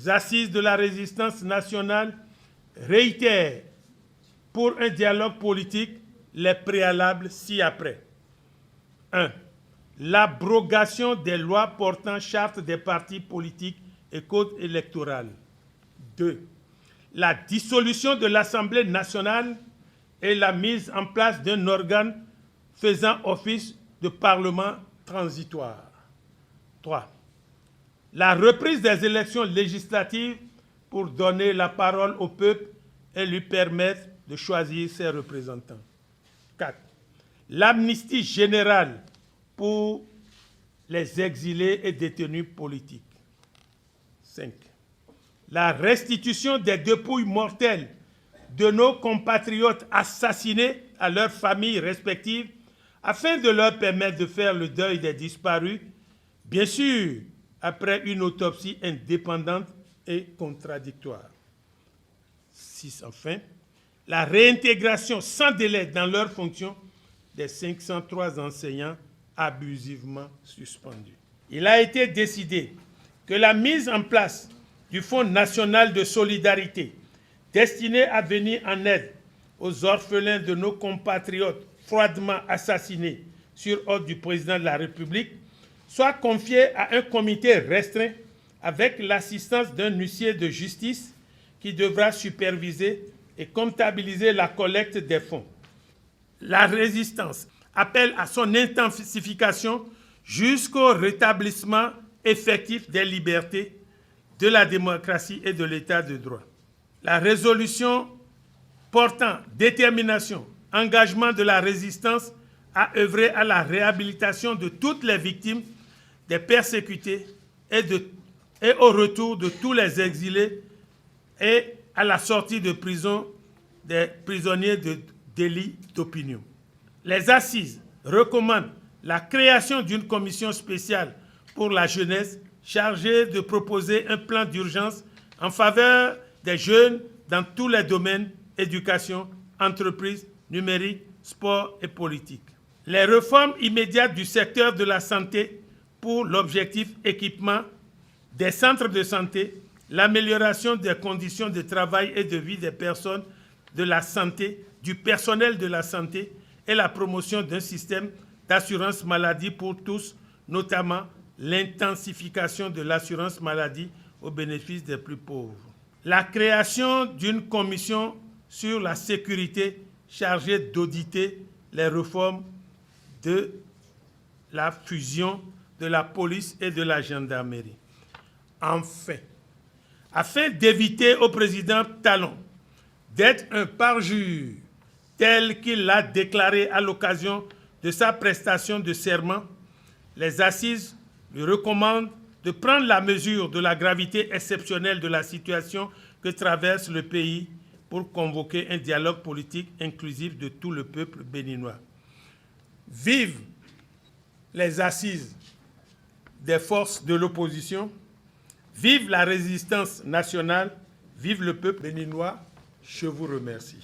Les assises de la résistance nationale réitèrent pour un dialogue politique les préalables ci-après. 1. L'abrogation des lois portant charte des partis politiques et code électoral. 2. La dissolution de l'Assemblée nationale et la mise en place d'un organe faisant office de parlement transitoire. 3. La reprise des élections législatives pour donner la parole au peuple et lui permettre de choisir ses représentants. 4. L'amnistie générale pour les exilés et détenus politiques. 5. La restitution des dépouilles mortelles de nos compatriotes assassinés à leurs familles respectives afin de leur permettre de faire le deuil des disparus, bien sûr, après une autopsie indépendante et contradictoire. 6. Enfin, la réintégration sans délai dans leurs fonctions des 503 enseignants abusivement suspendus. Il a été décidé que la mise en place du Fonds national de solidarité destiné à venir en aide aux orphelins de nos compatriotes froidement assassinés sur ordre du président de la République soit confié à un comité restreint avec l'assistance d'un huissier de justice qui devra superviser et comptabiliser la collecte des fonds. La résistance appelle à son intensification jusqu'au rétablissement effectif des libertés, de la démocratie et de l'état de droit. La résolution portant détermination, engagement de la résistance à œuvrer à la réhabilitation de toutes les victimes, des persécutés et au retour de tous les exilés et à la sortie de prison des prisonniers de délits d'opinion. Les assises recommandent la création d'une commission spéciale pour la jeunesse chargée de proposer un plan d'urgence en faveur des jeunes dans tous les domaines, éducation, entreprise, numérique, sport et politique. Les réformes immédiates du secteur de la santé pour l'objectif équipement des centres de santé, l'amélioration des conditions de travail et de vie des personnes de la santé, du personnel de la santé et la promotion d'un système d'assurance maladie pour tous, notamment l'intensification de l'assurance maladie au bénéfice des plus pauvres. La création d'une commission sur la sécurité chargée d'auditer les réformes de la fusion de la police et de la gendarmerie. Enfin, afin d'éviter au président Talon d'être un parjure tel qu'il l'a déclaré à l'occasion de sa prestation de serment, les assises lui recommandent de prendre la mesure de la gravité exceptionnelle de la situation que traverse le pays pour convoquer un dialogue politique inclusif de tout le peuple béninois. Vive les assises des forces de l'opposition, vive la résistance nationale, vive le peuple béninois. Je vous remercie.